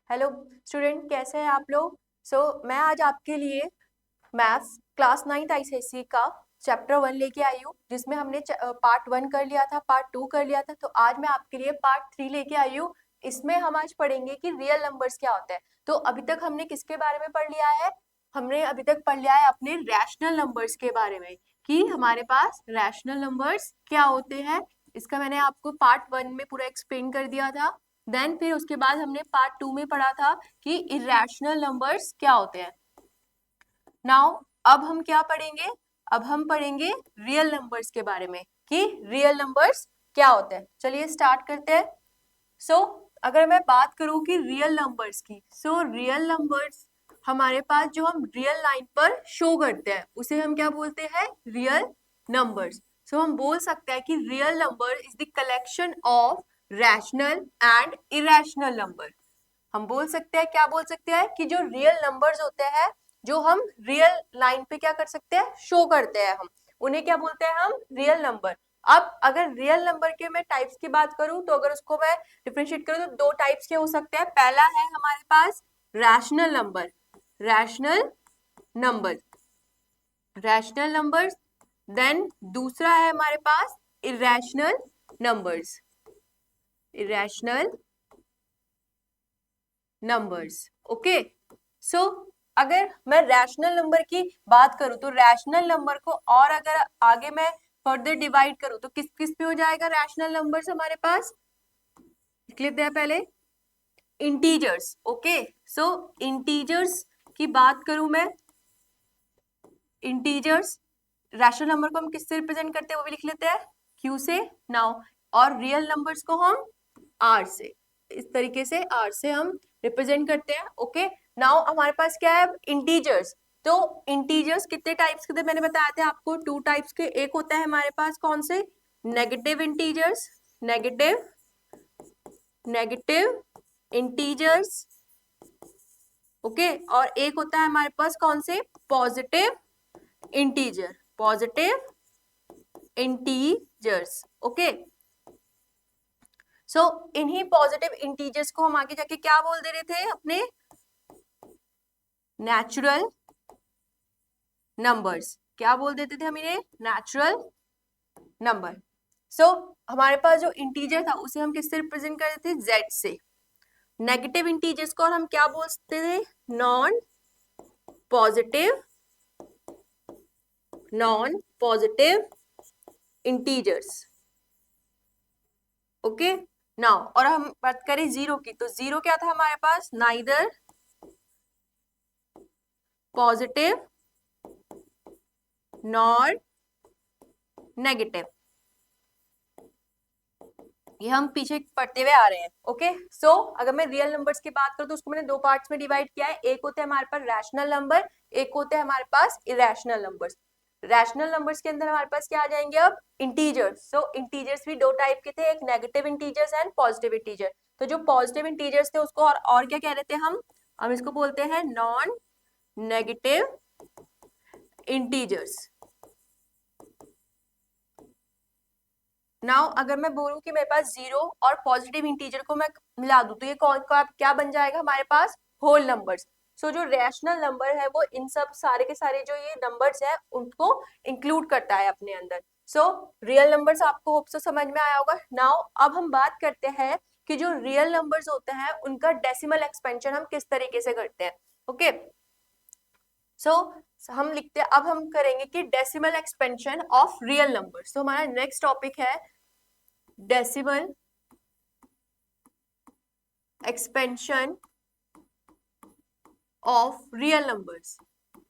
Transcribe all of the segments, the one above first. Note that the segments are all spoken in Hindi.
हेलो स्टूडेंट, कैसे हैं आप लोग। मैं आज आपके लिए मैथ्स क्लास 9th आईसीएसई का चैप्टर 1 लेके आई हूँ, जिसमें हमने पार्ट 1 कर लिया था, पार्ट 2 कर लिया था। तो आज मैं आपके लिए पार्ट 3 लेके आई हूँ। इसमें हम आज पढ़ेंगे कि रियल नंबर्स क्या होते हैं। तो अभी तक हमने किसके बारे में पढ़ लिया है? हमने अभी तक पढ़ लिया है अपने रैशनल नंबर्स के बारे में, कि हमारे पास रैशनल नंबर्स क्या होते हैं। इसका मैंने आपको पार्ट 1 में पूरा एक्सप्लेन कर दिया था। देन फिर उसके बाद हमने पार्ट 2 में पढ़ा था कि इरेशनल नंबर्स क्या होते हैं। नाउ अब हम क्या पढ़ेंगे? अब हम पढ़ेंगे रियल नंबर्स के बारे में, कि रियल नंबर्स क्या होते हैं। चलिए स्टार्ट करते हैं। अगर मैं बात करूं कि रियल नंबर्स की, रियल नंबर्स हमारे पास जो हम रियल लाइन पर शो करते हैं उसे हम क्या बोलते हैं? Real numbers. हम बोल सकते हैं कि real number is the collection of rational and irrational number. हम बोल सकते हैं, क्या बोल सकते हैं, कि जो रियल नंबर्स होते हैं, जो हम रियल लाइन पे क्या कर सकते हैं, शो करते हैं, हम उन्हें क्या बोलते हैं? हम रियल नंबर। अब अगर रियल नंबर के मैं टाइप्स की बात करूं, तो अगर उसको मैं डिफरेंशिएट करूं तो दो टाइप्स के हो सकते हैं। पहला है हमारे पास rational number, rational number, rational numbers. Then दूसरा है हमारे पास irrational numbers, irrational numbers. Okay, so अगर मैं रैशनल नंबर की बात करूं, तो रैशनल नंबर को और अगर आगे मैं फर्दर डिवाइड करूं तो किस किस पे हो जाएगा रैशनल नंबर्स हमारे पास? लिख लेते हैं पहले इंटीजर्स। ओके, सो इंटीजर्स की बात करूं मैं, इंटीजर्स रैशनल नंबर को हम किससे रिप्रेजेंट करते हैं वो भी लिख लेते हैं, क्यू से। नाउ और रियल नंबर्स को हम आर से, इस तरीके से आर से हम रिप्रेजेंट करते हैं। ओके, नाउ हमारे पास क्या है? इंटीजर्स। तो इंटीजर्स कितने टाइप्स के थे मैंने बताया था आपको? टू टाइप्स के। एक होता है हमारे पास कौन से? Negative integers, negative, negative integers. Okay, और एक होता है हमारे पास कौन से? Positive integer, positive integers. Okay, इन्हीं पॉजिटिव इंटीजर्स को हम आगे जाके क्या बोल दे रहे थे? अपने नेचुरल नंबर्स। क्या बोल देते थे हम इन्हें? Natural number. हमारे पास जो इंटीजर था उसे हम किससे रिप्रेजेंट करते थे? जेड से। नेगेटिव इंटीजर्स को और हम क्या बोलते थे? Non positive, non positive integers. Okay, now और हम बात करें जीरो की, तो जीरो क्या था हमारे पास? Neither positive nor negative. ये हम पीछे पढ़ते हुए आ रहे हैं। ओके, अगर मैं रियल नंबर्स की बात करूं तो उसको मैंने दो पार्ट्स में डिवाइड किया है। एक होते हैं हमारे पास रैशनल नंबर, एक होते हैं हमारे पास इरेशनल नंबर्स। रैशनल नंबर्स के अंदर हमारे पास क्या आ जाएंगे? अब इंटीजर्स। इंटीजर्स भी दो टाइप के थे, एक negative integers and positive integer. तो जो पॉजिटिव इंटीजर्स थे उसको और क्या कह रहे थे हम इसको बोलते हैं नॉन नेगेटिव इंटीजर्स। नाउ अगर मैं बोलूं कि मेरे पास जीरो और पॉजिटिव इंटीजर को मैं मिला दूं, तो ये कौन का क्या बन जाएगा हमारे पास? Whole numbers. जो रैशनल नंबर है वो इन सब सारे के सारे जो ये नंबर्स है उनको इंक्लूड करता है अपने अंदर। रियल नंबर्स आपको होप से समझ में आया होगा। नाउ अब हम बात करते हैं कि जो रियल नंबर्स होते हैं उनका डेसिमल एक्सपेंशन हम किस तरीके से करते हैं। ओके, हम लिखते हैं, अब हम करेंगे कि decimal expansion of real numbers. हमारा नेक्स्ट टॉपिक है decimal expansion of real numbers,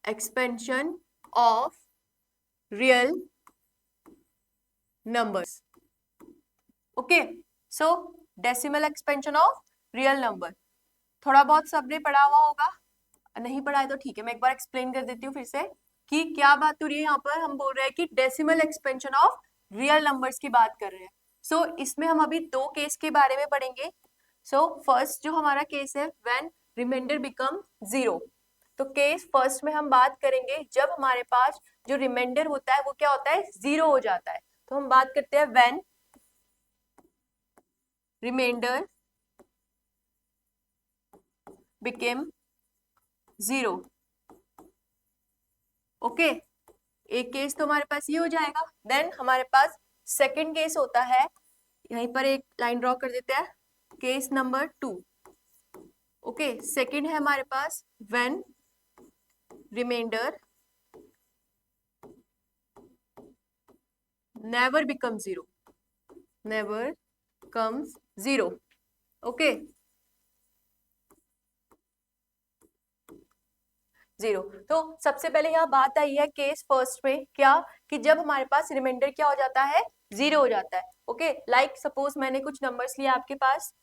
expansion of real numbers. Okay, decimal expansion of real number थोड़ा बहुत सबने पढ़ा हुआ होगा, नहीं पढ़ा है तो ठीक है, मैं एक बार एक्सप्लेन कर देती हूँ फिर से कि क्या बात हो रही है। यहाँ पर हम बोल रहे हैं कि decimal expansion of real numbers की बात कर रहे हैं। इसमें हम अभी दो केस के बारे में पढ़ेंगे। फर्स्ट जो हमारा केस है, व्हेन रिमाइंडर बिकम जीरो। तो केस फर्स्ट में हम बात करेंगे जब हमारे पास जो रिमाइंडर होता है वो क्या होता है? जीरो हो जाता है। तो हम बात करते हैं व्हेन रिमाइंडर बिकेम 0। ओके, एक केस तो हमारे पास ये हो जाएगा। देन हमारे पास सेकंड केस होता है, यहीं पर एक लाइन ड्रॉ कर देते हैं, केस नंबर 2। ओके, सेकंड है हमारे पास when reminder never become 0, never comes 0। Okay, 0। तो सबसे पहले यहाँ बात आई है केस फर्स्ट में, क्या कि जब हमारे पास रिमाइंडर क्या हो जाता है, 0 हो जाता है। ओके, लाइक सपोज मैंने कुछ नंबर्स लिए आपके पास,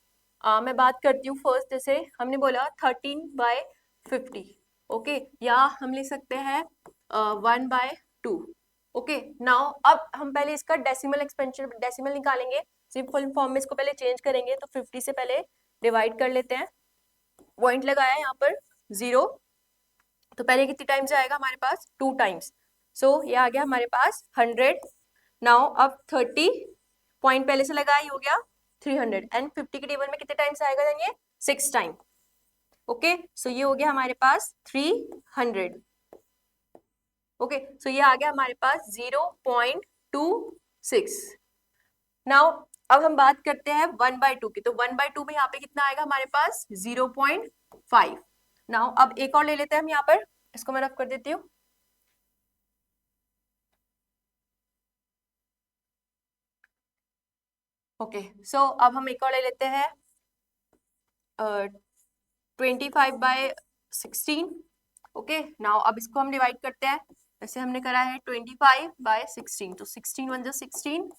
मैं बात करती हूँ फर्स्ट, जैसे हमने बोला 13/50। ओके, या हम ले सकते हैं 1/2। ओके, नाउ अब हम पहले इसका डेसिमल एक्सपेंशन, डेसिमल निकालेंगे। सिंपल फॉर्म में इसको पहले चेंज करेंगे, तो 50 से पहले डिवाइड कर लेते हैं, पॉइंट लगाया यहाँ पर 0, तो पहले कितनी टाइम्स आएगा हमारे पास, 2 टाइम्स। सो ये आ गया हमारे पास 100। नाउ अब 30 पॉइंट पहले से लगाया, हो गया 300, एंड 50 के टेबल में कितने टाइम्स आएगा, देन ये 6 टाइम। ओके, सो ये हो गया हमारे पास 300। ओके, सो ये आ गया हमारे पास 0.26। नाउ अब हम बात करते हैं 1/2 की, तो 1/2 में यहाँ पे कितना आएगा हमारे पास, 0.5। नाउ अब एक और ले लेते हैं हम यहाँ पर, इसको मैं रफ कर देती हूँ। ओके, सो अब हम एक और ले लेते हैं 25/16। ओके, नाउ अब इसको हम डिवाइड करते हैं, वैसे हमने करा है 25/16, तो 16 1 16।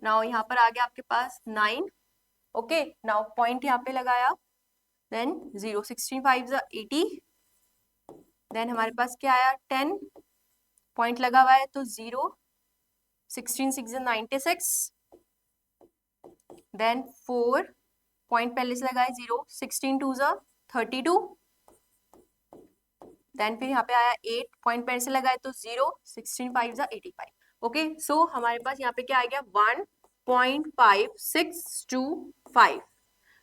नाउ यहाँ पर आ गया आपके पास 9। ओके, नाउ पॉइंट यहाँ पे लगाया, देन 0, 16 5 80, देन हमारे पास क्या आया 10, पॉइंट लगा हुआ है तो 0, 16 6 96, देन 4, पॉइंट पहले से लगाए 0, 16 2 32, देन फिर यहाँ पे आया 8, पॉइंट पहले से लगाए तो 0, 16 5 85। ओके, सो हमारे पास यहाँ पे क्या आ गया, 1.5625।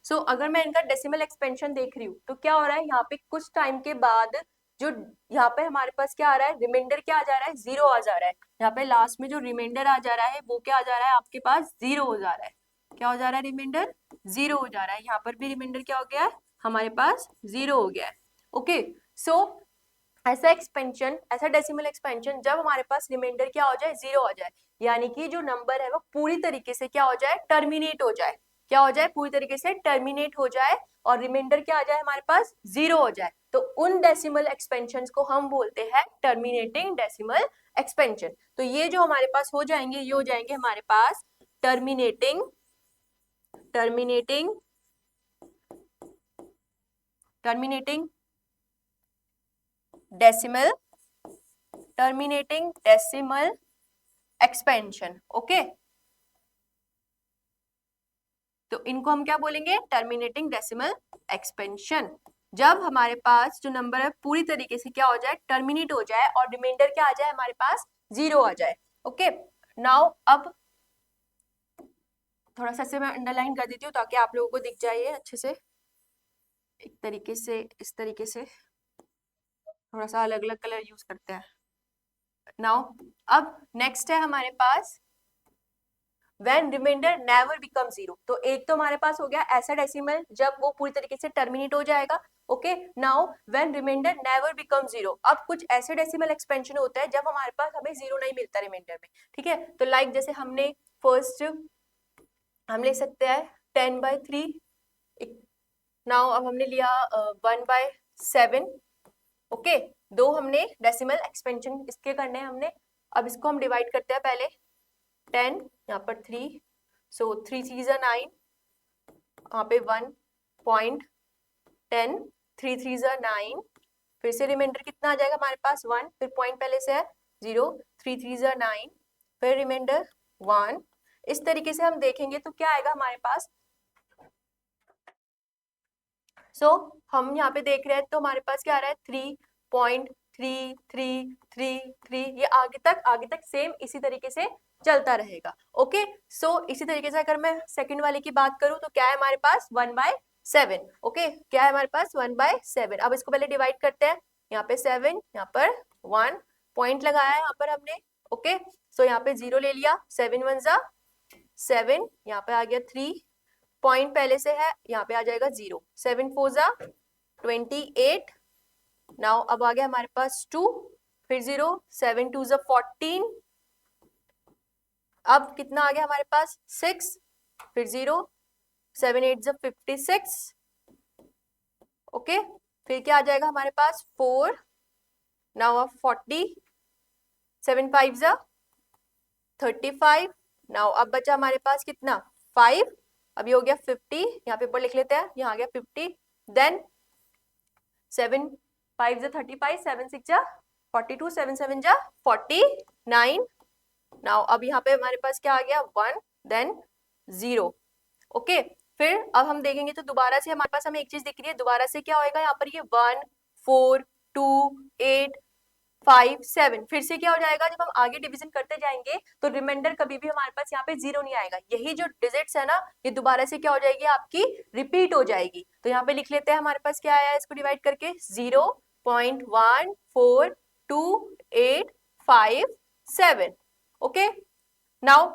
सो अगर मैं इनका डेसिमल एक्सपेंशन देख रही हूँ, तो क्या हो रहा है यहाँ पे कुछ टाइम के बाद, जो यहाँ पे हमारे पास क्या आ रहा है, रिमाइंडर क्या आ जा रहा है, 0 आ जा रहा है। यहाँ पे लास्ट में जो रिमाइंडर आ जा रहा है वो क्या आ जा रहा है आपके पास, 0 हो जा रहा है। क्या हो जा रहा है, रिमाइंडर 0 हो जा रहा है। यहाँ पर भी रिमाइंडर क्या हो गया है हमारे पास, 0 हो गया है। ओके, सो ऐसा एक्सपेंशन, ऐसा डेसिमल एक्सपेंशन जब हमारे पास रिमाइंडर क्या हो जाए, 0 हो जाए, यानी कि जो नंबर है वो पूरी तरीके से क्या हो जाए, टर्मिनेट हो जाए। क्या हो जाए, पूरी तरीके से टर्मिनेट हो जाए, और रिमाइंडर क्या आ जाए हमारे पास, 0 हो जाए। तो उन डेसिमल एक्सपेंशन को हम बोलते हैं टर्मिनेटिंग डेसिमल एक्सपेंशन। तो ये जो हमारे पास हो जाएंगे, ये हो जाएंगे हमारे पास terminating terminating terminating decimal expansion. Okay, तो इनको हम क्या बोलेंगे, टर्मिनेटिंग डेसिमल एक्सपेंशन। जब हमारे पास जो नंबर है पूरी तरीके से क्या हो जाए, टर्मिनेट हो जाए, और रिमाइंडर क्या आ जाए हमारे पास, 0 आ जाए। ओके, नाउ अब थोड़ा सा से मैं अंडरलाइन कर देती हूँ ताकि आप लोगों को दिख जाए अच्छे से, एक तरीके से, इस तरीके से, थोड़ा सा अलग अलग कलर यूज करते हैं। नाउ अब नेक्स्ट है हमारे पास व्हेन रिमाइंडर नेवर बिकम 0। तो एक तो हमारे पास हो गया ऐसा डेसिमल जब वो पूरी तरीके से टर्मिनेट हो जाएगा। Okay, now when reminder never become 0। अब कुछ ऐसे डेसिमल एक्सपेंशन होता है जब हमारे पास हमें 0 नहीं मिलता रिमाइंडर में। ठीक है, तो लाइक जैसे हमने फर्स्ट हम ले सकते हैं 10/3। नाउ अब हमने लिया 1/7। ओके, दो हमने डेसिमल एक्सपेंशन इसके करने हैं हमने। अब इसको हम डिवाइड करते हैं पहले, 10 यहाँ पर 3, सो 3 3 9, यहाँ पे 1.10, 3 3 9, फिर से रिमाइंडर कितना आ जाएगा हमारे पास 1, फिर पॉइंट पहले से है 0, 3 3 9, फिर रिमाइंडर 1। इस तरीके से हम देखेंगे तो क्या आएगा हमारे पास। सो हम यहाँ पे देख रहे हैं तो हमारे पास क्या आ रहा है, 3.3333, ये आगे तक सेम इसी तरीके से चलता रहेगा। ओके, सो इसी तरीके से अगर मैं सेकंड वाले की बात करूं तो क्या है हमारे पास, 7। ओके, क्या है हमारे पास 1/7। अब इसको पहले डिवाइड करते हैं, यहाँ पे 7, यहाँ पर 1, पॉइंट लगाया है यहाँ पर हमने। ओके, सो यहाँ पे 0 ले लिया, 7 1 जा 7, यहाँ पे आ गया 3, पॉइंट पहले से है, यहाँ पे आ जाएगा 0, 7 4 जा 28। नाउ अब आ गया हमारे पास 2, फिर 0, 7 2 जा 14। अब कितना आ गया हमारे पास 6, फिर 0, 7 8 जा 56। ओके, फिर क्या आ जाएगा हमारे पास 4, नाउ अब 40, 7 5 जा 35। नाउ अब बचा हमारे पास कितना 5, अभी हो गया 50, यहाँ पे ऊपर लिख लेते हैं, यहाँ आ गया 50। देन 7 5 जा 35, 7 6 जा 42, 7 7 जा 49। नाउ अब यहाँ पे हमारे पास क्या आ गया 1, देन 0। ओके, फिर अब हम देखेंगे तो दोबारा से हमारे पास हमें एक चीज दिख रही है, दोबारा से क्या होएगा यहाँ पर, ये 1 4 2 8 5 7, फिर से क्या हो जाएगा, जब हम आगे डिवीजन करते जाएंगे तो रिमाइंडर कभी भी हमारे पास यहाँ पे 0 नहीं आएगा, यही जो डिजिट्स है ना, ये दोबारा से क्या हो जाएगी, आपकी रिपीट हो जाएगी। तो यहाँ पे लिख लेते हैं हमारे पास क्या आया है, इसको डिवाइड करके 0.142857। ओके, नाउ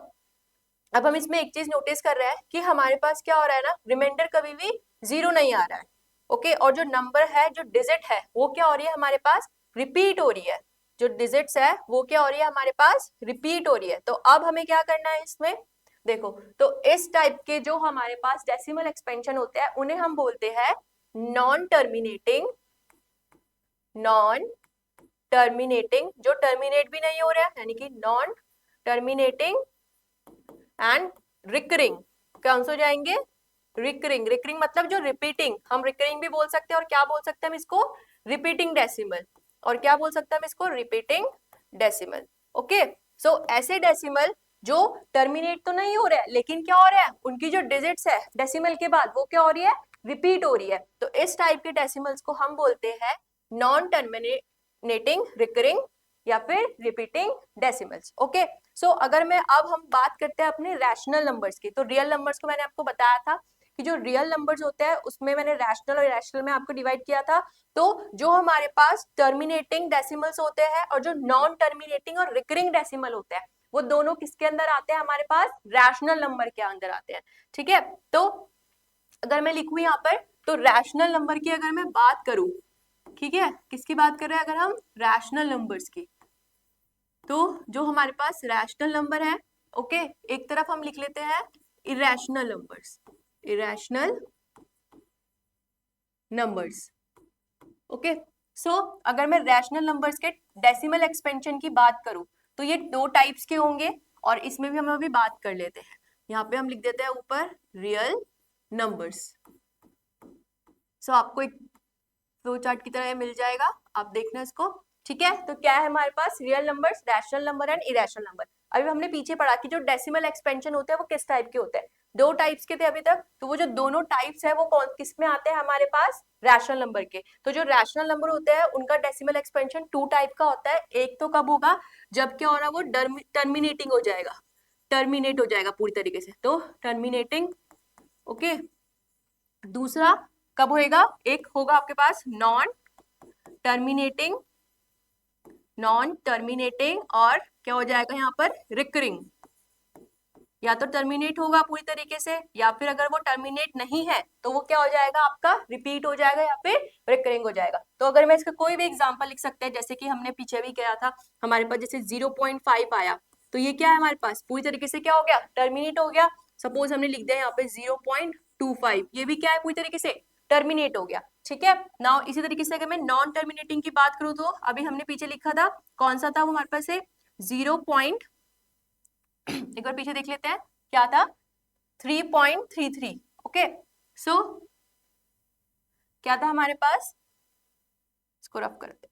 अब हम इसमें एक चीज नोटिस कर रहे हैं कि हमारे पास क्या हो रहा है ना, रिमाइंडर कभी भी 0 नहीं आ रहा है। ओके, और जो नंबर है, जो डिजिट है, वो क्या हो रही है हमारे पास, रिपीट हो रही है। जो डिजिट्स है वो क्या हो रही है हमारे पास, रिपीट हो रही है। तो अब हमें क्या करना है इसमें, देखो, तो इस टाइप के जो हमारे पास डेसिमल एक्सपेंशन होते हैं उन्हें हम बोलते हैं नॉन टर्मिनेटिंग, जो टर्मिनेट भी नहीं हो रहा है, यानी कि नॉन टर्मिनेटिंग एंड रिकरिंग। कौन से हो जाएंगे, रिकरिंग। रिकरिंग मतलब जो रिपीटिंग, हम रिकरिंग भी बोल सकते हैं, और क्या बोल सकते हैं हम इसको, रिपीटिंग डेसिमल, और क्या बोल सकते हैं हम इसको, रिपीटिंग डेसिमल। ओके, सो ऐसे डेसिमल जो टर्मिनेट तो नहीं हो रहा है, लेकिन क्या हो रहा है, उनकी जो डिजिट्स है डेसिमल के बाद वो क्या हो रही है, रिपीट हो रही है। तो इस टाइप के डेसिमल्स को हम बोलते हैं नॉन टर्मिनेटिंग, रिकरिंग या फिर रिपीटिंग डेसिमल्स। ओके, सो अगर मैं अब हम बात करते हैं अपने रैशनल नंबर्स की, तो रियल नंबर्स को मैंने आपको बताया था कि जो रियल नंबर्स होते हैं उसमें मैंने रैशनल और इरेशनल में आपको डिवाइड किया था। तो जो हमारे पास टर्मिनेटिंग डेसिमल्स होते हैं और जो नॉन टर्मिनेटिंग और रिकरिंग डेसिमल होते हैं, वो दोनों किसके अंदर आते हैं, हमारे पास रैशनल नंबर के अंदर आते हैं। ठीक है, तो अगर मैं लिखूं यहाँ पर, तो रैशनल नंबर की अगर मैं बात करूं, ठीक है, किसकी बात कर रहे हैं अगर हम, रैशनल नंबर्स की, तो जो हमारे पास रैशनल नंबर है, ओके, एक तरफ हम लिख लेते हैं irrational numbers, irrational numbers. Okay, so अगर मैं रैशनल नंबर्स के डेसिमल एक्सपेंशन की बात करूं, तो ये दो टाइप्स के होंगे, और इसमें भी हम अभी बात कर लेते हैं। यहाँ पे हम लिख देते हैं ऊपर रियल नंबर्स। सो आपको एक फ्लो चार्ट की तरह मिल जाएगा, आप देखना इसको। ठीक है, तो क्या है हमारे पास, real numbers, rational number and irrational number. अभी हमने पीछे पढ़ा कि जो डेसिमल एक्सपेंशन होते हैं वो किस टाइप के होते हैं, दो टाइप्स के थे अभी तक। तो वो जो दोनों टाइप्स है वो कौन किस में आते हैं हमारे पास, रैशनल नंबर के। तो जो रैशनल नंबर होते हैं उनका डेसिमल एक्सपेंशन टू टाइप का होता है। एक तो कब होगा, जब क्या हो रहा है, वो टर्मिनेटिंग हो जाएगा, टर्मिनेट हो जाएगा पूरी तरीके से, तो टर्मिनेटिंग। ओके, दूसरा कब होएगा, एक होगा आपके पास नॉन टर्मिनेटिंग, नॉन टर्मिनेटिंग, और क्या हो जाएगा यहाँ पर, रिकरिंग। या तो टर्मिनेट होगा पूरी तरीके से, या फिर अगर वो टर्मिनेट नहीं है तो वो क्या हो जाएगा आपका, रिपीट हो जाएगा या फिर रिकरिंग हो जाएगा। तो अगर मैं इसका कोई भी एग्जांपल लिख सकते हैं, जैसे कि हमने पीछे भी किया था, हमारे पास जैसे 0.5 आया, तो ये क्या है हमारे पास, पूरी तरीके से क्या हो गया, टर्मिनेट हो गया। सपोज हमने लिख दिया यहाँ पे 0.25, ये भी क्या है, पूरी तरीके से टर्मिनेट हो गया। ठीक है, नाउ इसी तरीके से अगर मैं नॉन टर्मिनेटिंग की बात करूं, तो अभी हमने पीछे लिखा था, कौन सा था वो हमारे पास है, 0. एक बार पीछे देख लेते हैं क्या था, 3.33। ओके, सो क्या था हमारे पास, इसको रफ करते,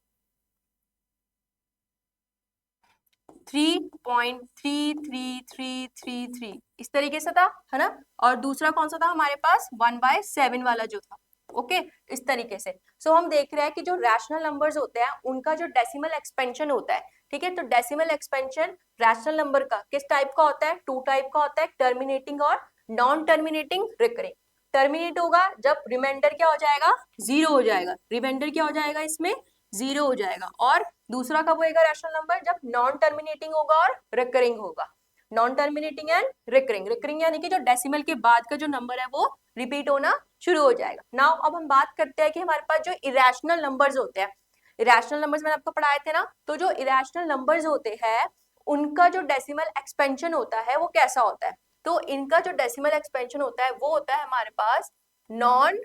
3.33333 इस तरीके से था, है ना। और दूसरा कौन सा था हमारे पास, 1/7 वाला जो था। ओके, इस तरीके से। सो हम देख रहे हैं कि जो रैशनल नंबर्स होते हैं उनका जो डेसिमल एक्सपेंशन होता है, ठीक है, तो डेसिमल एक्सपेंशन रैशनल नंबर का किस टाइप का होता है, टू टाइप का होता है, टर्मिनेटिंग और नॉन टर्मिनेटिंग, रिकरिंग। टर्मिनेट होगा जब रिमाइंडर क्या हो जाएगा, 0 हो जाएगा, रिमाइंडर क्या हो जाएगा इसमें, 0 हो जाएगा। और दूसरा कब होएगा रैशनल नंबर, जब नॉन टर्मिनेटिंग होगा और रिकरिंग होगा। Non terminating and recurring, recurring यानी कि जो डेसिमल के बाद का जो नंबर है वो रिपीट होना शुरू हो जाएगा। नाउ अब हम बात करते हैं कि हमारे पास जो इरेशनल नंबर्स होते हैं, इरेशनल नंबर्स मैंने आपको पढ़ाए थे ना, तो जो इरेशनल नंबर्स होते हैं उनका जो डेसिमल एक्सपेंशन होता है वो कैसा होता है। तो इनका जो डेसिमल एक्सपेंशन होता है वो होता है हमारे पास non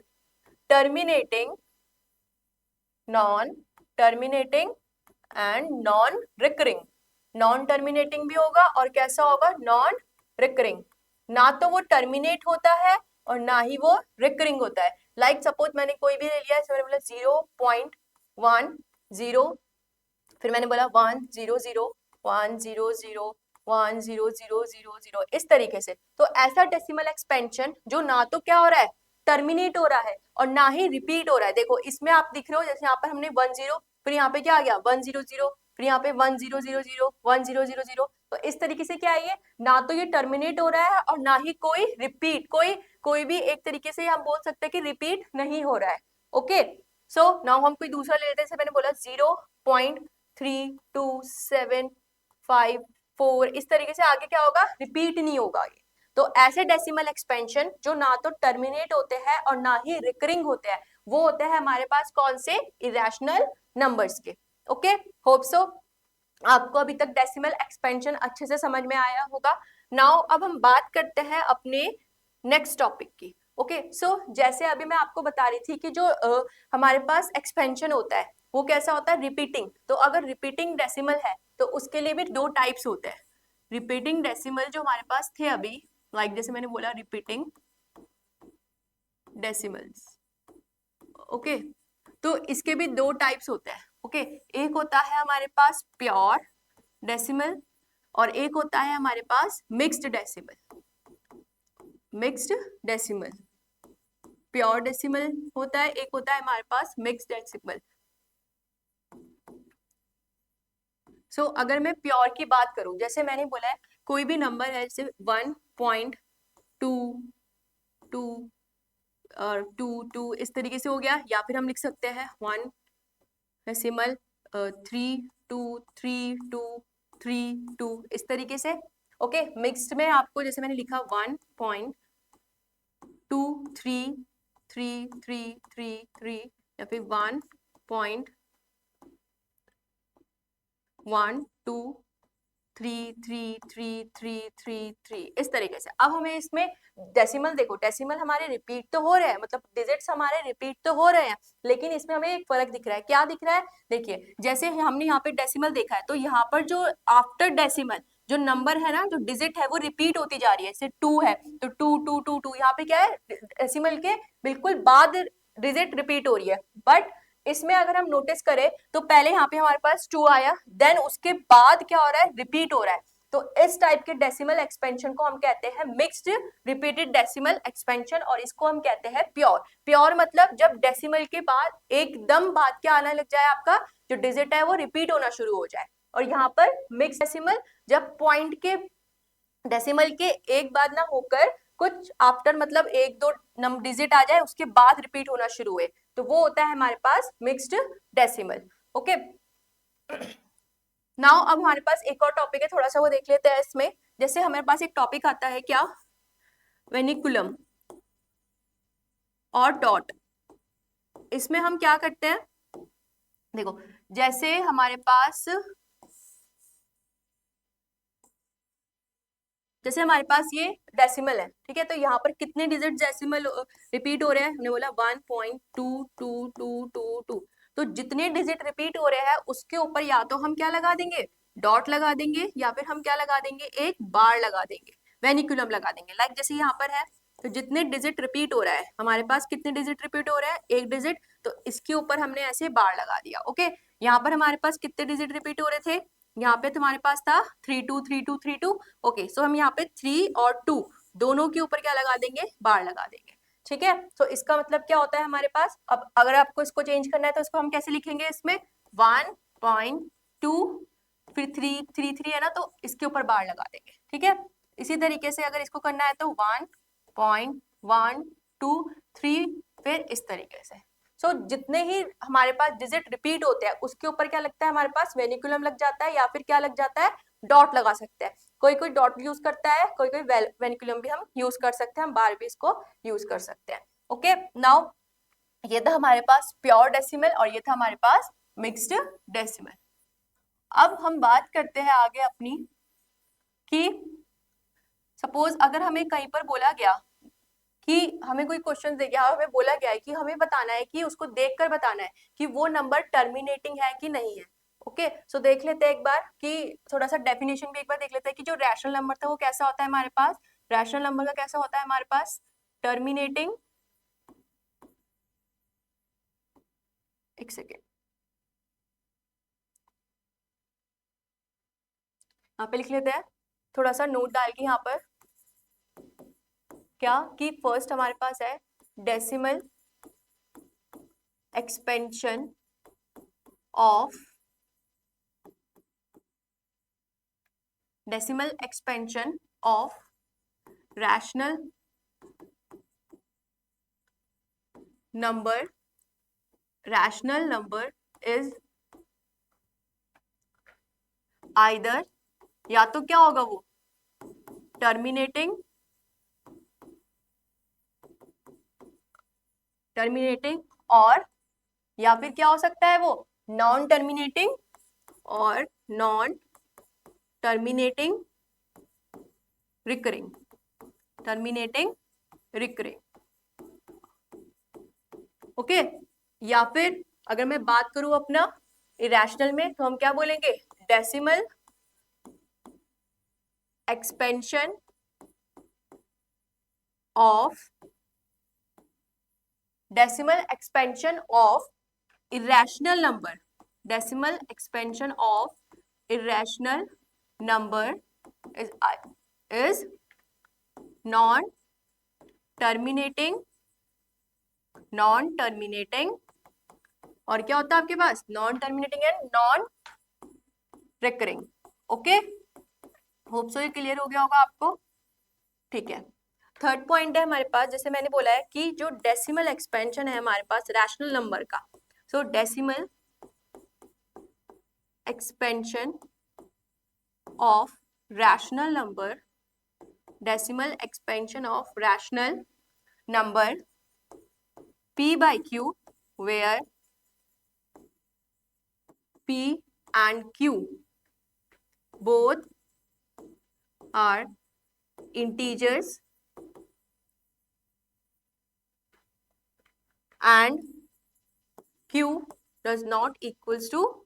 terminating, non terminating and non recurring. Non terminating भी होगा और कैसा होगा, नॉन रिकरिंग। ना तो वो टर्मिनेट होता है और ना ही वो रिकरिंग होता है। लाइक सपोज मैंने कोई भी ले लिया, मैंने बोला 0.10, फिर मैंने बोला 100, 100, 10000, इस तरीके से। तो ऐसा डेसिमल एक्सपेंशन जो ना तो क्या हो रहा है, टर्मिनेट हो रहा है और ना ही रिपीट हो रहा है। देखो इसमें आप दिख रहे हो, जैसे यहाँ पर हमने 10, फिर यहाँ पे क्या आ गया 100, फिर यहाँ पे 1000, 1000। तो इस तरीके से क्या है, ये ना तो ये टर्मिनेट हो रहा है और ना ही कोई रिपीट, कोई भी एक तरीके से हम बोल सकते हैं कि रिपीट नहीं हो रहा है। ओके, सो नाउ हम कोई दूसरा ले लेते हैं। मैंने बोला 0.32754, इस तरीके से आगे क्या होगा, रिपीट नहीं होगा ये। तो ऐसे डेसिमल एक्सपेंशन जो ना तो टर्मिनेट होते हैं और ना ही रिकरिंग होते हैं, वो होते हैं हमारे पास कौन से, इरेशनल नंबर्स के। ओके, होप सो आपको अभी तक डेसिमल एक्सपेंशन अच्छे से समझ में आया होगा। नाउ अब हम बात करते हैं अपने नेक्स्ट टॉपिक की। ओके, सो जैसे अभी मैं आपको बता रही थी कि जो हमारे पास एक्सपेंशन होता है वो कैसा होता है, रिपीटिंग। तो अगर रिपीटिंग डेसिमल है तो उसके लिए भी दो टाइप्स होते हैं। रिपीटिंग डेसिमल जो हमारे पास थे अभी, लाइक जैसे मैंने बोला रिपीटिंग डेसिमल्स। ओके, तो इसके भी दो टाइप्स होते हैं। ओके, एक होता है हमारे पास प्योर डेसिमल और एक होता है हमारे पास mixed decimal. Mixed decimal, pure decimal होता है, एक होता है हमारे पास मिक्स्ड डेसिमल। सो अगर मैं प्योर की बात करूं, जैसे मैंने बोला है कोई भी नंबर है, जैसे 1.22 और 2 इस तरीके से हो गया, या फिर हम लिख सकते हैं 1 डेसिमल 323232 इस तरीके से। ओके, मिक्स्ड में आपको जैसे मैंने लिखा 1.23333 या फिर 1.12333333 इस तरीके से। अब हमें इसमें डेसिमल, देखो डेसिमल हमारे रिपीट तो हो रहे हैं, मतलब डिजिट्स हमारे रिपीट तो हो रहे हैं, लेकिन इसमें हमें एक फर्क दिख रहा है। क्या दिख रहा है, देखिए जैसे हमने यहाँ पे डेसिमल देखा है, तो यहाँ पर जो आफ्टर डेसिमल जो नंबर है ना, जो डिजिट है वो रिपीट होती जा रही है। जैसे 2 है तो 2 यहाँ पे क्या है, डेसिमल के बिल्कुल बाद डिजिट रिपीट हो रही है। बट इसमें अगर हम नोटिस करें तो पहले यहाँ पे हमारे पास 2 आया, देन उसके बाद क्या हो रहा है, रिपीट हो रहा है। तो इस टाइप के डेसिमल एक्सपेंशन को हम कहते हैं मिक्स्ड रिपीटेड डेसिमल एक्सपेंशन, और इसको हम कहते हैं प्योर। प्योर मतलब जब डेसिमल के बाद एकदम बाद क्या आने लग जाए, आपका जो डिजिट है वो रिपीट होना शुरू हो जाए। और यहाँ पर मिक्स डेसिमल जब पॉइंट के डेसिमल के एक बाद ना होकर कुछ आफ्टर, मतलब एक दो नंबर डिजिट आ जाए उसके बाद रिपीट होना शुरू हुए, तो वो होता है हमारे पास मिक्स्ड डेसिमल। ओके, नाउ अब हमारे पास एक और टॉपिक है, थोड़ा सा वो देख लेते हैं इसमें। जैसे हमारे पास एक टॉपिक आता है क्या, वेनिकुलम और डॉट। इसमें हम क्या करते हैं, देखो जैसे हमारे पास, जैसे हमारे पास ये डेसिमल है, ठीक है, तो यहाँ पर कितने डिजिट डेसिमल रिपीट हो रहे हैं, हमने बोला 1.22222। तो जितने डिजिट रिपीट हो रहे हैं उसके ऊपर या तो हम क्या लगा देंगे, डॉट लगा देंगे, या फिर हम क्या लगा देंगे, एक बार लगा देंगे, वेनिकुलम लगा देंगे। लाइक जैसे यहाँ पर है, तो जितने डिजिट रिपीट हो रहा है हमारे पास, कितने डिजिट रिपीट हो रहा है, एक डिजिट, तो इसके ऊपर हमने ऐसे बार लगा दिया। ओके, यहाँ पर हमारे पास कितने डिजिट रिपीट हो रहे थे, यहाँ पे तुम्हारे पास था 323232। ओके, सो हम यहाँ पे 3 और 2 दोनों के ऊपर क्या लगा देंगे, बार लगा देंगे। ठीक है, तो इसका मतलब क्या होता है हमारे पास, अब अगर आपको इसको चेंज करना है तो इसको हम कैसे लिखेंगे, इसमें 1.2 फिर 3 है ना, तो इसके ऊपर बार लगा देंगे। ठीक है, इसी तरीके से अगर इसको करना है तो 1.1 2 3, फिर इस तरीके से। सो जितने ही हमारे पास डिजिट रिपीट होते हैं उसके ऊपर क्या लगता है हमारे पास, वेनिकुलम लग जाता है, या फिर क्या लग जाता है, डॉट लगा सकते हैं। कोई कोई डॉट यूज करता है, कोई कोई वेनिकुलम भी हम यूज कर सकते हैं, हम बार भी इसको यूज कर सकते हैं। ओके, नाउ ये था हमारे पास प्योर डेसिमल और ये था हमारे पास मिक्स्ड डेसिमल। अब हम बात करते हैं आगे अपनी कि सपोज अगर हमें कहीं पर बोला गया कि हमें कोई क्वेश्चन दे गया, हमें बोला गया है कि हमें बताना है कि उसको देखकर बताना है कि वो नंबर टर्मिनेटिंग है कि नहीं है। ओके, सो देख लेते हैं एक बार कि थोड़ा सा डेफिनेशन भी एक बार देख लेते हैं कि जो रैशनल नंबर था वो कैसा होता है हमारे पास। रैशनल नंबर का कैसा होता है हमारे पास, टर्मिनेटिंग, एक सेकेंड, यहाँ पे लिख लेते हैं, थोड़ा सा नोट डाल के यहाँ पर, क्या कि फर्स्ट हमारे पास है decimal expansion of, decimal expansion of rational number. Rational number is either, या तो क्या होगा वो terminating, और या फिर क्या हो सकता है वो नॉन टर्मिनेटिंग और non terminating recurring, terminating recurring. Okay, या फिर अगर मैं बात करूं अपना इरेशनल में तो हम क्या बोलेंगे, decimal expansion of, decimal expansion of irrational number, decimal expansion of irrational number is non terminating, और क्या होता है आपके पास, non terminating and non recurring. Okay, hope so ये क्लियर हो गया होगा आपको। ठीक है, थर्ड पॉइंट है हमारे पास, जैसे मैंने बोला है कि जो डेसिमल एक्सपेंशन है हमारे पास रैशनल नंबर का, सो decimal expansion of rational number, decimal expansion of rational number p by q, where p and q both are integers and q does not equals to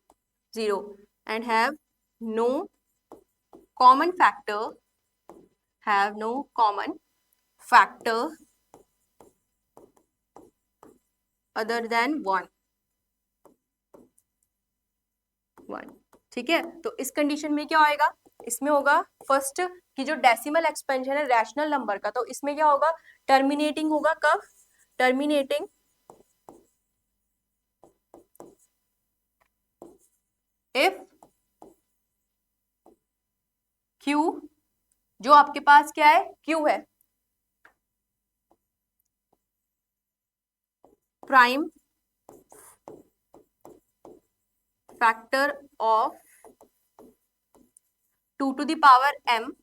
0 and have no common factor, other than 1। ठीक है, तो इस कंडीशन में क्या होएगा, इसमें होगा फर्स्ट कि जो डेसिमल एक्सपेंशन है रैशनल नंबर का, तो इसमें क्या होगा, टर्मिनेटिंग होगा, कब, टर्मिनेटिंग इफ q, जो आपके पास क्या है, q है, prime factor of 2 to the power m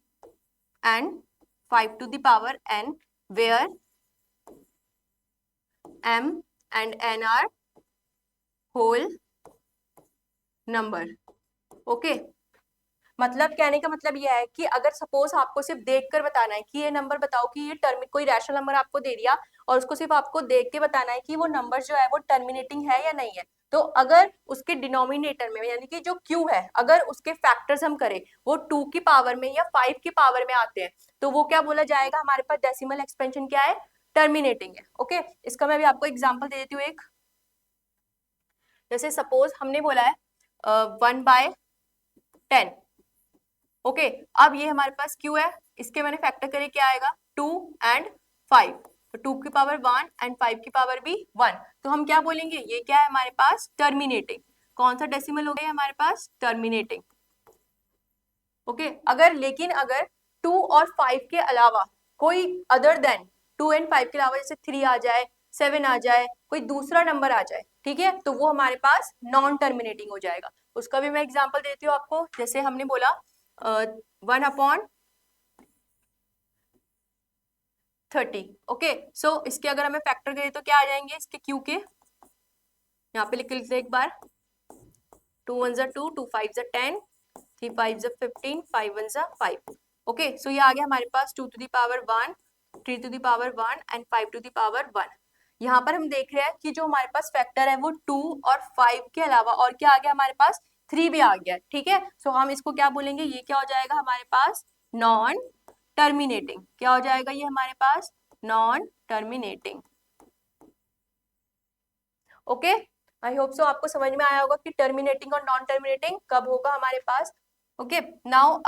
and 5 to the power n, where m and n are whole number। Okay, मतलब कहने का मतलब यह है कि अगर सपोज आपको सिर्फ देखकर बताना है कि ये नंबर बताओ कि ये कोई रैशनल नंबर आपको दे दिया और उसको सिर्फ आपको देख के बताना है कि वो नंबर जो है वो टर्मिनेटिंग है या नहीं है, तो अगर उसके डिनोमिनेटर में यानी कि जो q है, अगर उसके फैक्टर्स हम करें वो 2 की पावर में या 5 की पावर में आते हैं, तो वो क्या बोला जाएगा, हमारे पास डेसिमल एक्सपेंशन क्या है, टर्मिनेटिंग है। ओके, इसका मैं भी आपको एग्जाम्पल दे देती हूँ एक, जैसे सपोज हमने बोला है 1/10। ओके, अब ये हमारे पास q है, इसके मैंने फैक्टर करे क्या आएगा, 2 and 5, तो 2 की पावर 1 एंड 5 की पावर भी 1, तो हम क्या बोलेंगे, ये क्या है हमारे पास, टर्मिनेटिंग। कौन सा डेसिमल हो गया हमारे पास, टर्मिनेटिंग। ओके, अगर 2 और 5 के अलावा कोई अदर देन 2 एंड 5 के अलावा जैसे 3 आ जाए, 7 आ जाए, कोई दूसरा नंबर आ जाए, ठीक है, तो वो हमारे पास नॉन टर्मिनेटिंग हो जाएगा। उसका भी मैं एग्जाम्पल देती हूँ आपको। जैसे हमने बोला 1/30, ओके। सो इसके अगर हमें फैक्टर करें तो क्या आ जाएंगे इसके क्यू के, यहाँ पे लिख लेते हैं एक बार। 2 1 2, 2 5 10, 3 5 15, 5 1 5। ओके, सो ये आ गया हमारे पास 2 to the power 1, 3 to the power 1 and 5 to the power 1। यहाँ पर हम देख रहे हैं कि जो हमारे पास फैक्टर है वो 2 और 5 के अलावा और क्या आ गया हमारे पास, 3 भी आ गया, ठीक है। सो हम इसको क्या बोलेंगे, ये क्या हो जाएगा हमारे पास, नॉन टर्मिनेटिंग। क्या हो जाएगा ये हमारे पास, non terminating. Okay, I hope so आपको समझ में आया होगा कि टर्मिनेटिंग और नॉन टर्मिनेटिंग कब होगा हमारे पास। ओके, नाउ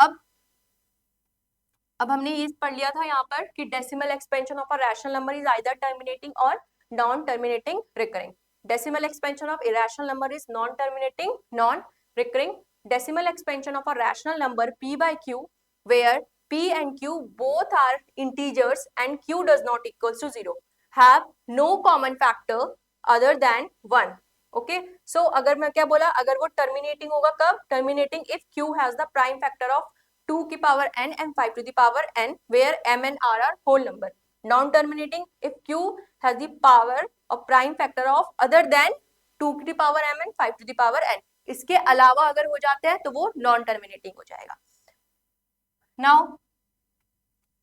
अब हमने ये पढ़ लिया था यहाँ पर कि decimal expansion of a rational number is either terminating और non terminating recurring. Decimal expansion of irrational number is non terminating, non recurring. Decimal expansion of a rational number p by q where p and q both are integers and q does not equals to 0 have no common factor other than 1. Okay, so अगर मैं क्या बोला, अगर वो टर्मिनेटिंग होगा कब, terminating if q has the prime factor of 2 की power n and 5 to the power n where m and r are whole number. Non terminating if q has the power of prime factor of other than 2 to the power m and 5 to the power n. इसके अलावा अगर हो जाते हैं तो वो नॉन टर्मिनेटिंग हो जाएगा। नाउ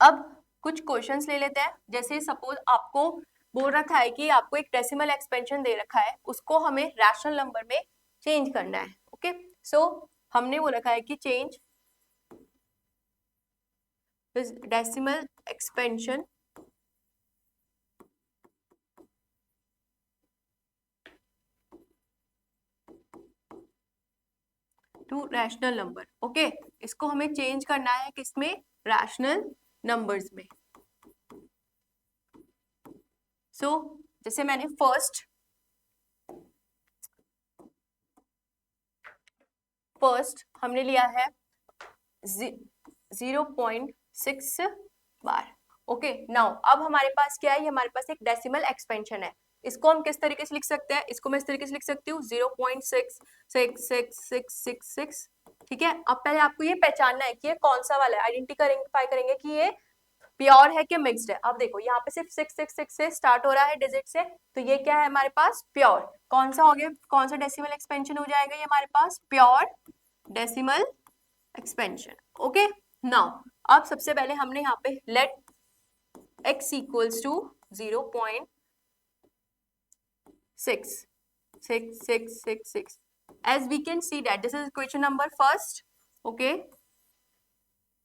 अब कुछ क्वेश्चंस ले लेते हैं। जैसे सपोज आपको बोल रखा है कि आपको एक डेसिमल एक्सपेंशन दे रखा है, उसको हमें रैशनल नंबर में चेंज करना है। ओके, सो हमने वो रखा है कि change decimal expansion to rational number. Okay, इसको हमें चेंज करना है किसमें, रैशनल नंबर्स में। सो जैसे मैंने फर्स्ट हमने लिया है 0.6 बार। ओके, नाउ अब हमारे पास क्या है, हमारे पास एक डेसिमल एक्सपेंशन है। इसको हम किस तरीके से लिख सकते हैं, इसको मैं इस तरीके से लिख सकती हूँ 0.66666, ठीक है। अब पहले आपको ये पहचानना है कि ये कौन सा वाला है, आइडेंटिफाई करेंगे कि ये प्योर है कि मिक्स्ड है। अब देखो यहाँ पे सिर्फ 666 से स्टार्ट हो रहा है डिजिट से, तो ये क्या है हमारे पास, प्योर। कौन सा हो गया, कौन सा डेसिमल एक्सपेंशन हो जाएगा ये हमारे पास, pure decimal expansion. Okay, now अब सबसे पहले हमने यहाँ पे let x equals to 0.66666 as we can see that this is equation number first. okay,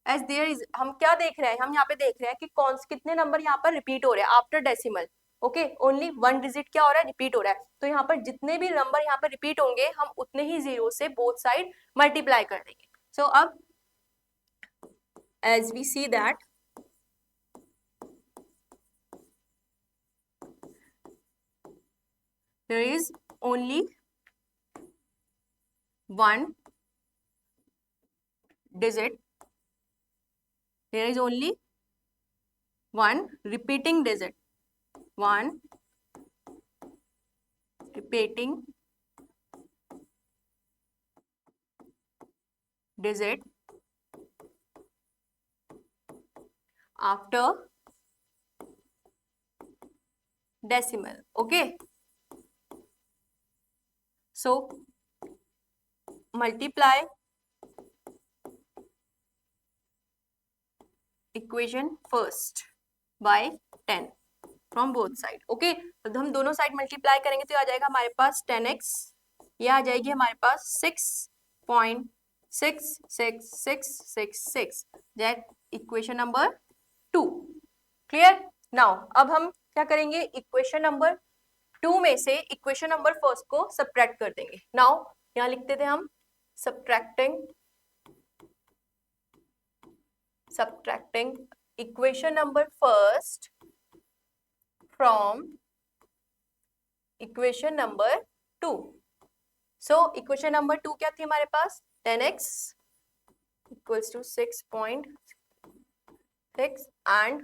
as there is, हम क्या देख रहे हैं, हम यहाँ पे देख रहे हैं कि कौन कितने नंबर यहाँ पर रिपीट हो रहे हैं after decimal. Okay, only 1 digit क्या हो रहा है, रिपीट हो रहा है। तो यहाँ पर जितने भी नंबर यहाँ पर रिपीट होंगे हम उतने ही जीरो से बोथ साइड मल्टीप्लाई कर देंगे। सो अब as we see that there is only one digit, there is only one repeating digit, one repeating digit after decimal. Okay, so multiply equation first by 10 from both side. Okay, तो हम दोनों साइड मल्टीप्लाई करेंगे तो आ जाएगा हमारे पास 10x, ये आ जाएगी हमारे पास 6.66666, that equation number 2। Clear. Now अब हम क्या करेंगे, इक्वेशन नंबर 2 में से इक्वेशन नंबर फर्स्ट को सब्ट्रैक्ट कर देंगे। नाउ यहाँ लिखते थे हम subtracting equation number first from equation number 2. So equation number 2 क्या थी हमारे पास, 10x equals to 6.6 and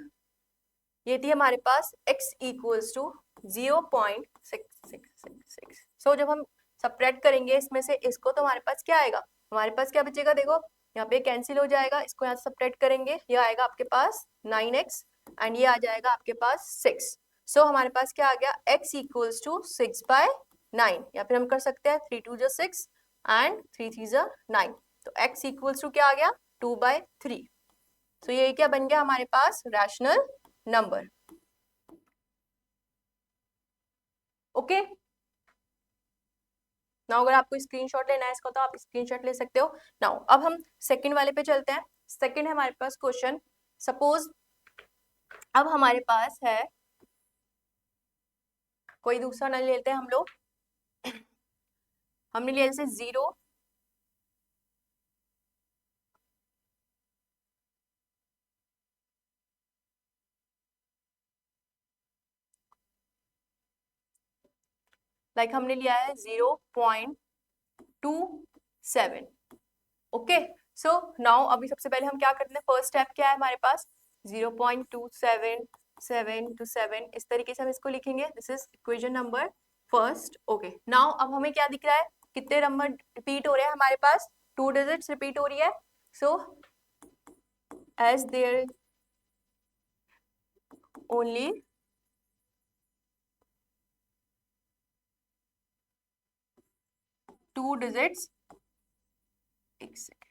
ये थी हमारे पास x इक्वल्स टू 0.666। सो जब हम सब्ट्रैक्ट करेंगे इसमें से इसको तो हमारे पास क्या आएगा, हमारे पास क्या बचेगा, देखो यहाँ पे कैंसिल हो जाएगा, इसको यहाँ से सब्ट्रैक्ट करेंगे, ये आएगा आपके पास 9x एंड ये आ जाएगा आपके पास 6। सो हमारे पास क्या आ गया, x इक्वल्स टू 6/9, या फिर हम कर सकते हैं 3 2 6 एंड 3 3 9। तो x इक्वल्स टू क्या आ गया, 2/3। तो ये क्या बन गया हमारे पास, रैशनल नंबर। ओके, नाउ अगर आपको स्क्रीनशॉट लेना है इसका तो आप स्क्रीनशॉट ले सकते हो। नाउ अब हम सेकंड वाले पे चलते हैं। सेकंड है हमारे पास क्वेश्चन, सपोज अब हमारे पास है कोई दूसरा नल लेते हैं हम लोग, हमने लिया जैसे 0 लाइक हमने लिया है 0.27। ओके, सो नाउ अभी सबसे पहले हम क्या करते हैं, फर्स्ट स्टेप क्या है हमारे पास, 0.27727, इस तरीके से हम इसको लिखेंगे, this is equation number first. Okay, now अब हमें क्या दिख रहा है, कितने नंबर रिपीट हो रहे हैं हमारे पास, 2 डिजिट्स रिपीट हो रही है। So as there only two digits, एक second,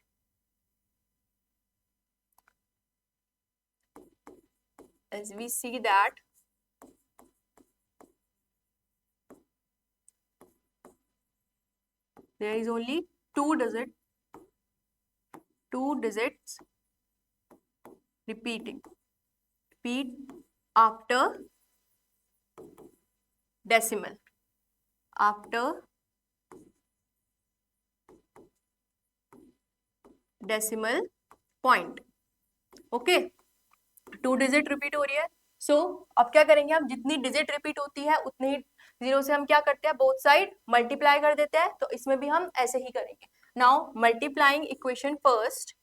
as we see that there is only two digits repeat after decimal point। Okay, 2 digit repeat हो रही है। सो अब क्या करेंगे हम, जितनी डिजिट रिपीट होती है उतनी ही जीरो से हम क्या करते हैं, बोथ साइड मल्टीप्लाई कर देते हैं। तो इसमें भी हम ऐसे ही करेंगे। Now multiplying equation first,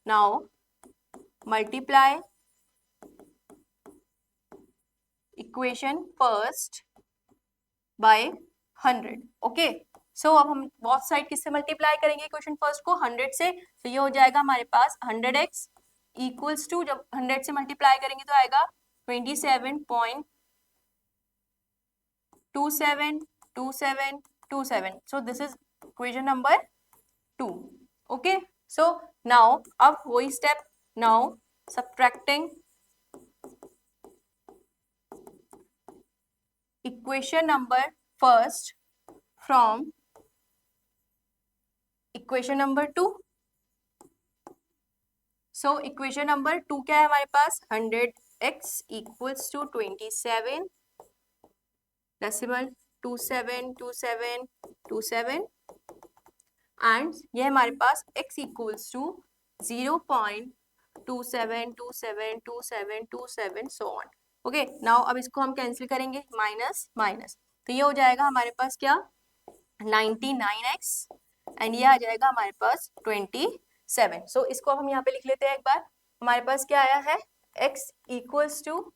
now multiply equation first by 100। Okay, so अब हम बोथ साइड किससे मल्टीप्लाई करेंगे इक्वेशन फर्स्ट को, 100 से। तो ये हो जाएगा हमारे पास 100x इक्वल्स टू, जब 100 से मल्टीप्लाई करेंगे तो आएगा 27.272727। So this is equation number 2। Okay, so now अब वही step, now subtracting equation number first from equation number 2। So equation number 2 क्या है हमारे पास, 100x equals to 27 decimal 272727 and ये हमारे पास x equals to 0.27272727 so on. Okay, now अब इसको हम कैंसिल करेंगे, माइनस माइनस, तो ये हो जाएगा हमारे पास क्या, 99x एंड ये आ जाएगा हमारे पास 27। सो इसको अब हम यहाँ पे लिख लेते हैं एक बार। हमारे पास क्या आया है, x इक्वल्स टू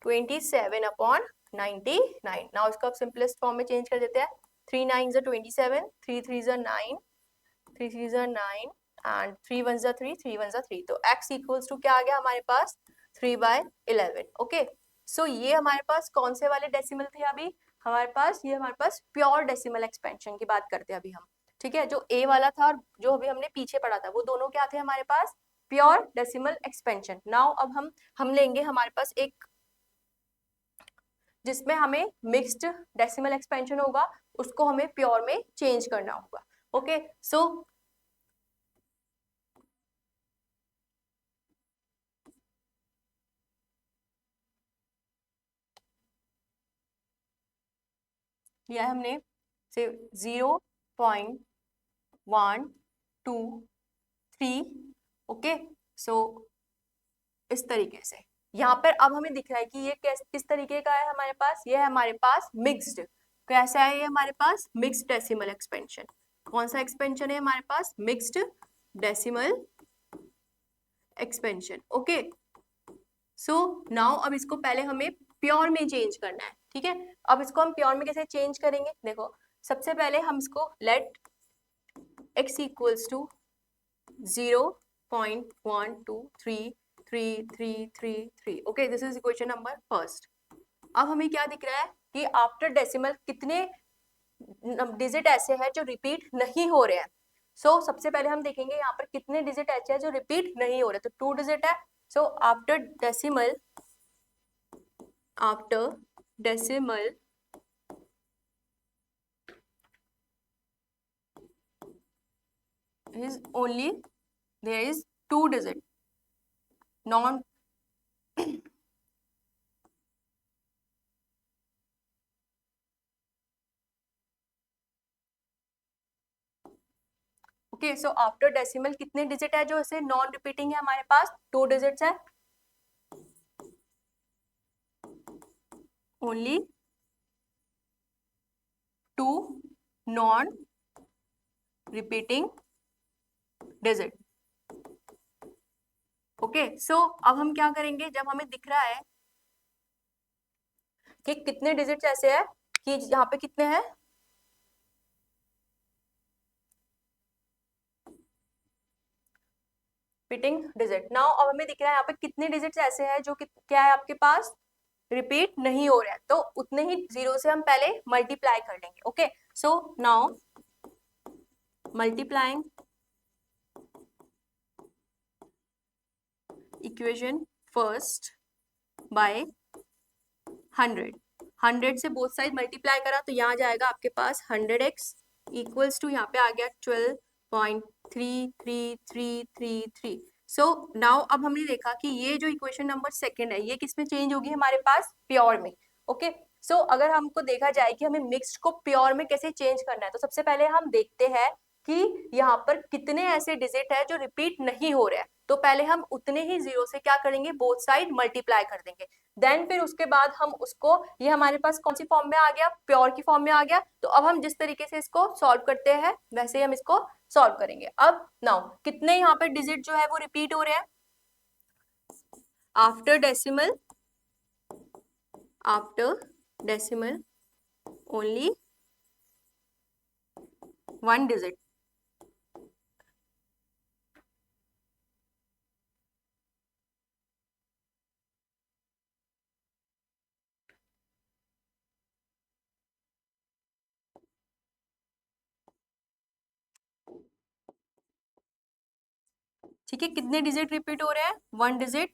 27/99। नाउ इसको अब सिंपलेस्ट फॉर्म में चेंज कर देते हैं, 3 9 27, 3 3 9, 3 3 9 एंड 3 1 3, 3 1 3। तो x इक्वल्स टू क्या आ गया हमारे पास, 3/11। ओके, सो ये हमारे पास कौन से वाले डेसिमल थे अभी हमारे पास, ये हमारे पास प्योर डेसिमल एक्सपेंशन की बात करते हैं अभी हम। ठीक है, जो a वाला था और जो अभी हमने पीछे पढ़ा था वो दोनों क्या थे हमारे पास, प्योर डेसिमल एक्सपेंशन। नाउ अब हम लेंगे हमारे पास एक जिसमें हमें मिक्स्ड डेसिमल एक्सपेंशन होगा, उसको हमें प्योर में चेंज करना होगा। ओके, सो लिया है हमने से 0.123। ओके, सो इस तरीके से यहाँ पर अब हमें दिख रहा है कि ये किस तरीके का है हमारे पास, ये है हमारे पास मिक्स्ड। कैसा है ये हमारे पास, मिक्स्ड डेसिमल एक्सपेंशन। कौन सा एक्सपेंशन है हमारे पास, mixed decimal expansion. Okay, so now अब इसको पहले हमें प्योर में चेंज करना है, ठीक है। अब इसको हम प्योर में कैसे चेंज करेंगे, देखो सबसे पहले हम इसको let x equals to 0.123333, okay, this is equation number first. अब हमें क्या दिख रहा है कि आफ्टर डेसिमल कितने डिजिट ऐसे हैं जो रिपीट नहीं हो रहे हैं। सो सबसे पहले हम देखेंगे यहाँ पर कितने डिजिट ऐसे हैं जो रिपीट नहीं हो रहे, तो 2 डिजिट है। So after decimal is only there is 2 digit non okay. So after decimal कितने डिजिट है जो इसे नॉन रिपीटिंग है, हमारे पास 2 डिजिट्स है, only 2 non repeating digit, okay. So अब हम क्या करेंगे, जब हमें दिख रहा है कि कितने डिजिट्स ऐसे है कि यहाँ पे कितने हैं, रिपीटिंग डिजिट। नाउ अब हमें दिख रहा है यहाँ पे कितने डिजिट्स ऐसे हैं जो क्या है आपके पास रिपीट नहीं हो रहा है, तो उतने ही जीरो से हम पहले मल्टीप्लाई कर लेंगे, okay. So now multiplying equation first by 100 से बोथ साइड मल्टीप्लाई करा तो यहाँ जाएगा आपके पास 100x इक्वल्स टू यहाँ पे आ गया 12.33333। सो नाउ अब हमने देखा कि ये जो इक्वेशन नंबर सेकंड है ये किसमें चेंज होगी, हमारे पास प्योर में, ओके। सो अगर हमको देखा जाए कि हमें मिक्स्ड को प्योर में कैसे चेंज करना है, तो सबसे पहले हम देखते हैं कि यहाँ पर कितने ऐसे डिजिट है जो रिपीट नहीं हो रहे हैं, तो पहले हम उतने ही जीरो से क्या करेंगे, बोथ साइड मल्टीप्लाई कर देंगे। देन फिर उसके बाद हम उसको, ये हमारे पास कौन सी फॉर्म में आ गया, प्योर की फॉर्म में आ गया। तो अब हम जिस तरीके से इसको सॉल्व करते हैं वैसे ही हम इसको सॉल्व करेंगे। अब नाउ कितने यहाँ पे डिजिट जो है वो रिपीट हो रहे हैं, आफ्टर डेसिमल ओनली 1 डिजिट, ठीक है। कितने डिजिट रिपीट हो रहे हैं, 1 डिजिट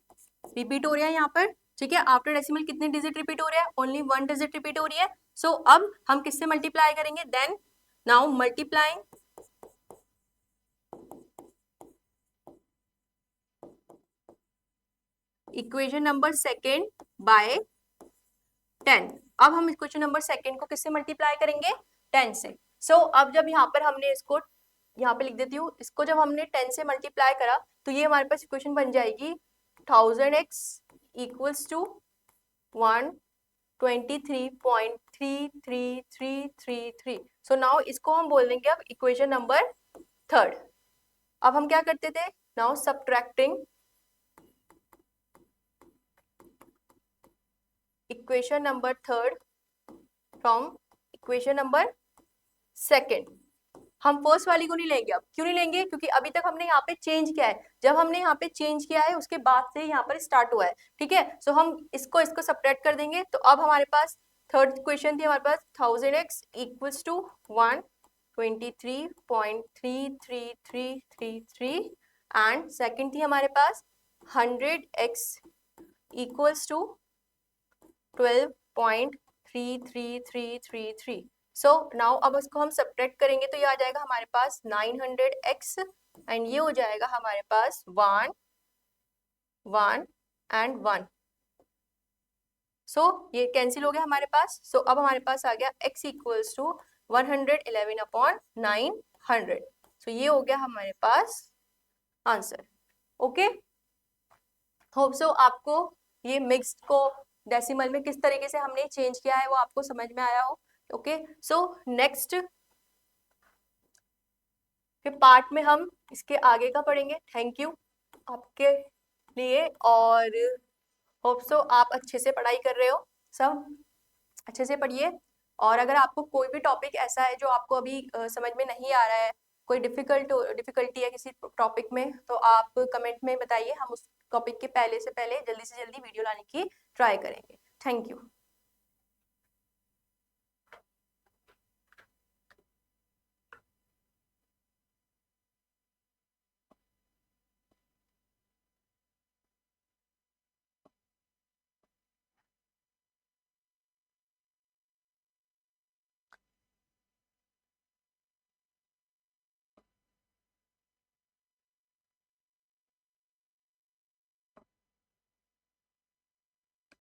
रिपीट हो रहा है यहाँ पर, ठीक है। आफ्टर डेसिमल कितने डिजिट रिपीट हो रहे हैं, ओनली 1 डिजिट रिपीट हो रही है। सो अब हम किससे मल्टीप्लाई करेंगे, then now multiplying equation number second by 10। अब हम इक्वेशन नंबर सेकेंड को किससे मल्टीप्लाई करेंगे, 10 से। सो अब जब यहाँ पर हमने इसको, यहाँ पे लिख देती हूँ, इसको जब हमने 10 से मल्टीप्लाई करा तो ये हमारे पास इक्वेशन बन जाएगी 1000x equals to 123.33333। So now इसको हम बोल देंगे अब इक्वेशन नंबर थर्ड। अब हम क्या करते थे, now subtracting equation number third from equation number second. हम फर्स्ट वाली को नहीं लेंगे, अब क्यों नहीं लेंगे, क्योंकि अभी तक हमने यहाँ पे चेंज किया है, जब हमने यहाँ पे चेंज किया है उसके बाद से यहाँ पर स्टार्ट हुआ है, ठीक है। सो हम इसको सब्ट्रैक्ट कर देंगे, तो अब हमारे पास थर्ड क्वेश्चन थी हमारे पास 1000x equals to 123.33333 and second थी हमारे पास 100x equals to 12.33333। So now अब इसको हम सब्ट्रैक्ट करेंगे तो ये आ जाएगा हमारे पास 900x एंड ये हो जाएगा हमारे पास 1 1 एंड 1। सो ये कैंसिल हो गया हमारे पास। सो अब हमारे पास आ गया x इक्वल्स टू 111/900। सो ये हो गया हमारे पास आंसर, ओके। होप सो आपको ये मिक्स्ड को डेसिमल में किस तरीके से हमने चेंज किया है वो आपको समझ में आया हो, ओके। सो नेक्स्ट के पार्ट में हम इसके आगे का पढ़ेंगे। थैंक यू आपके लिए, और होप सो आप अच्छे से पढ़ाई कर रहे हो, सब अच्छे से पढ़िए। और अगर आपको कोई भी टॉपिक ऐसा है जो आपको अभी समझ में नहीं आ रहा है, कोई डिफिकल्टी है किसी टॉपिक में, तो आप कमेंट में बताइए, हम उस टॉपिक के पहले से पहले जल्दी से जल्दी वीडियो लाने की ट्राई करेंगे। Thank you.